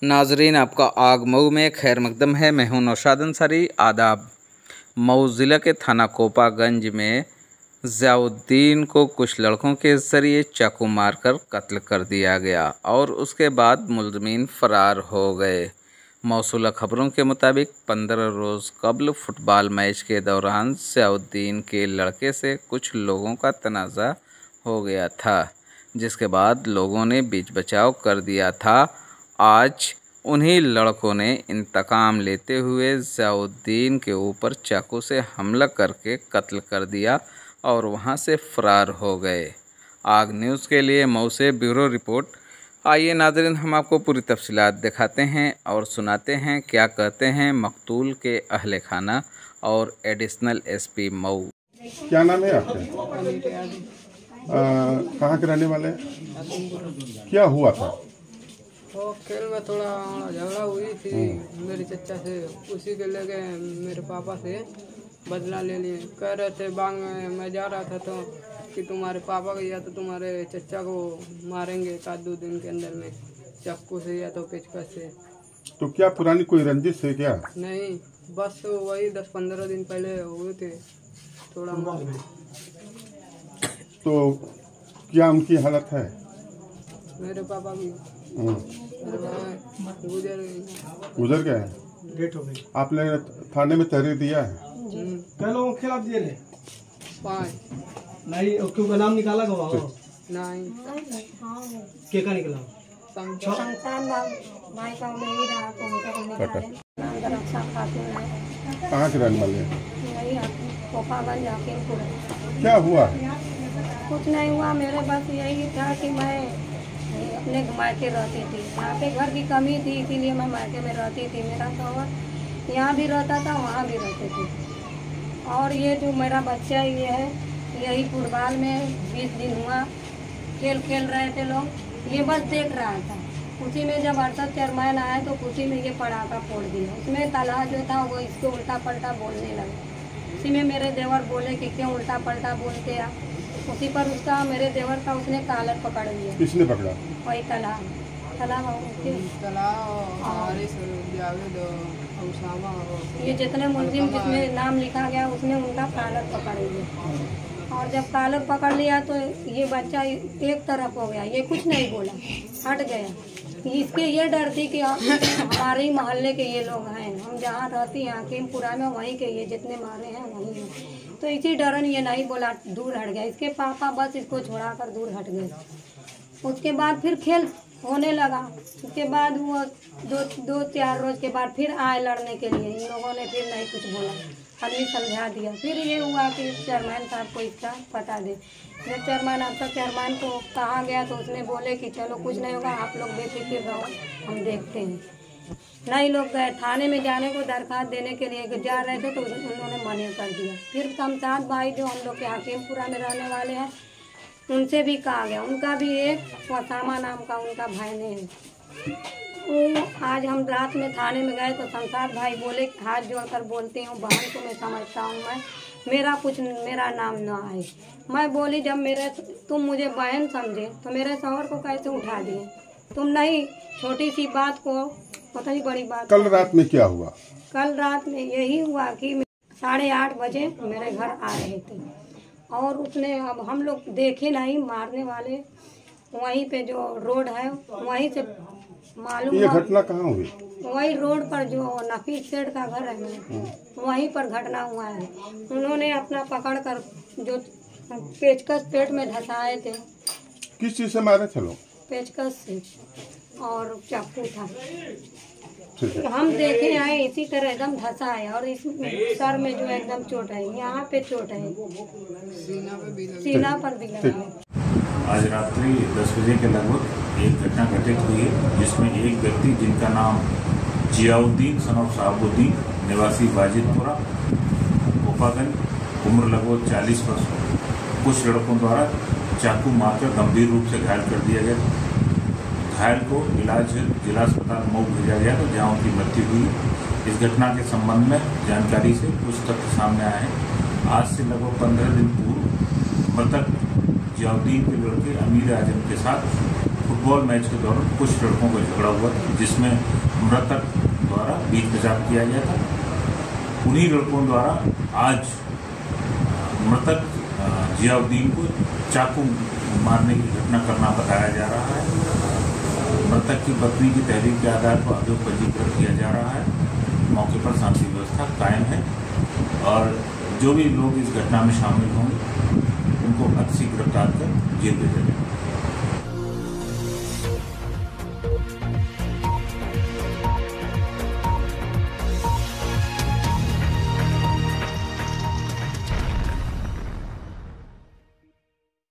नाजरीन, आपका आग मऊ में खैर मकदम है। मैं हूं नौशाद अंसारी। आदाब। मऊ ज़िला के थाना कोपागंज में ज़ियाउद्दीन को कुछ लड़कों के ज़रिए चाकू मारकर कत्ल कर दिया गया और उसके बाद मुलज़िमीन फ़रार हो गए। मौसूला खबरों के मुताबिक 15 रोज़ कबल फुटबॉल मैच के दौरान ज़ियाउद्दीन के लड़के से कुछ लोगों का तनाज़ा हो गया था, जिसके बाद लोगों ने बीच बचाव कर दिया था। आज उन्हीं लड़कों ने इंतकाम लेते हुए ज़ियाउद्दीन के ऊपर चाकू से हमला करके कत्ल कर दिया और वहां से फ़रार हो गए। आग न्यूज़ के लिए मऊ से ब्यूरो रिपोर्ट। आइए नाज़रीन, हम आपको पूरी तफसीलात दिखाते हैं और सुनाते हैं क्या कहते हैं मकतूल के अहले खाना और एडिशनल एसपी मऊ। क्या नाम है आपका? कहाँ के रहने वाले? क्या हुआ था? वो खेल में थोड़ा झगड़ा हुई थी मेरे चचा से, उसी के लेके मेरे पापा से बदला ले लिए। कह रहे थे बांग में मैं जा रहा था तो कि तुम्हारे पापा को या तो तुम्हारे चचा को मारेंगे 1-2 दिन के अंदर में चाकू से या तो पेचकस से। तो क्या पुरानी कोई रंजिश है क्या? नहीं, बस वही 10-15 दिन पहले हुए थे थोड़ा। तो क्या उनकी हालत है? मेरे पापा की गुजर गए हैं। डेट हो गई। आपने थाने में तहरीर दिया है? क्या लोगों के खिलाफ दिए थे? 5 नहीं, क्यों नाम निकाला गवा? नहीं, के का निकला? कहाँ के रहने वाले हैं? क्या हुआ? कुछ नहीं हुआ, मेरे बस यही था कि मैं अपने मायके रहती थी। यहाँ पे घर की कमी थी, इसीलिए मैं मायके में रहती थी। मेरा शौहर यहाँ भी रहता था, वहाँ भी रहते थे। और ये जो मेरा बच्चा ये है, यही फुटबॉल में 20 दिन हुआ खेल रहे थे लोग, ये बस देख रहा था। उसी में जब अरशद चेयरमैन आए तो उसी में ये पटाखा फोड़ दिया। उसमें तलहा जो था वो इसको उल्टा पलटा बोलने लगा। उसी में मेरे देवर बोले कि क्यों उल्टा पलटा बोलते आप। उसी पर उसका मेरे देवर का उसने कॉलर पकड़ लिया। किसने पकड़ा? वही तलहा ये जितने मुलजिम जिसमें नाम लिखा गया उसने उनका कॉलर पकड़ लिया। और जब कॉलर पकड़ लिया तो ये बच्चा एक तरफ हो गया, ये कुछ नहीं बोला, हट गया। इसके ये डर थी कि हमारे ही मोहल्ले के ये लोग हैं, हम जहाँ रहती हैं हकीमपुरा में, वहीं के ये जितने मारे हैं वहीं हैं। तो इसी डरन ये नहीं बोला, दूर हट गया। इसके पापा बस इसको छोड़ाकर दूर हट गए। उसके बाद फिर खेल होने लगा। उसके बाद वो 2-4 रोज के बाद फिर आए लड़ने के लिए। इन लोगों ने फिर नहीं कुछ बोला, आदमी समझा दिया। फिर ये हुआ कि चेयरमैन साहब को इसका पता दे। जब चेयरमैन को कहा गया तो उसने बोले कि चलो कुछ नहीं होगा, आप लोग बेफिक्र रहो, हम देखते हैं। नहीं, लोग गए थाने में जाने को दरखास्त देने के लिए जा रहे थे तो उन्होंने मना कर दिया। फिर शमशाद भाई जो हम लोग के हकीमपुरा में रहने वाले हैं उनसे भी कहा गया, उनका भी एक वसामा नाम का उनका भाई ने है। आज हम रात में थाने में गए तो शमशाद भाई बोले, हाथ जोड़कर बोलते हूँ बहन को मैं समझता हूँ, मेरा नाम ना आए। मैं बोली जब तुम मुझे बहन समझे तो मेरे शौहर को कैसे उठा दिए? तुम नहीं, छोटी सी बात को पता ही बड़ी बात। कल रात में क्या हुआ? कल रात में यही हुआ कि 8:30 बजे मेरे घर आ रहे थे और उसने, अब हम लोग देखे नहीं, मारने वाले वहीं पे जो रोड है वहीं से मालूम। ये घटना कहाँ हुई? वही रोड पर जो नफीस सेठ का घर है वहीं पर घटना हुआ है। उन्होंने अपना पकड़ कर जो पेचकस पेट में धंसाए थे। किस चीज से मारे थे लोग? पेचकस से और चाकू था। ठीक है। हम देखे हैं इसी तरह एकदम धंसा है और इस सर में जो एकदम चोट है, यहाँ पे चोट है, सीना पर भी लगा है। आज रात्रि 10 बजे के लगभग एक घटना घटित हुई है, जिसमें एक व्यक्ति जिनका नाम ज़ियाउद्दीन सन ऑफ साहबुद्दीन निवासी वाजिदपुरा कोपागंज, उम्र लगभग 40 वर्ष, कुछ लड़कों द्वारा चाकू मारकर गंभीर रूप से घायल कर दिया गया। घायल को इलाज जिला अस्पताल मऊ भेजा गया तो जहां उनकी मृत्यु हुई। इस घटना के संबंध में जानकारी से कुछ तथ्य सामने आए हैं। आज से लगभग 15 दिन पूर्व मृतक ज़ियाउद्दीन के लड़के अमीर आजम के साथ फुटबॉल मैच के दौरान कुछ लड़कों का झगड़ा हुआ जिसमें मृतक द्वारा बीच पेशाब किया गया था। उन्हीं लड़कों द्वारा आज मृतक जियाउद्दीन को चाकू मारने की घटना करना बताया जा रहा है। मृतक की पत्नी की तहरीर के आधार पर अभियोग पंजीकृत किया जा रहा है। मौके पर शांति व्यवस्था कायम है और जो भी लोग इस घटना में शामिल होंगे उनको अतिशीघ्र गिरफ्तार कर जेल भेजा जाएगा।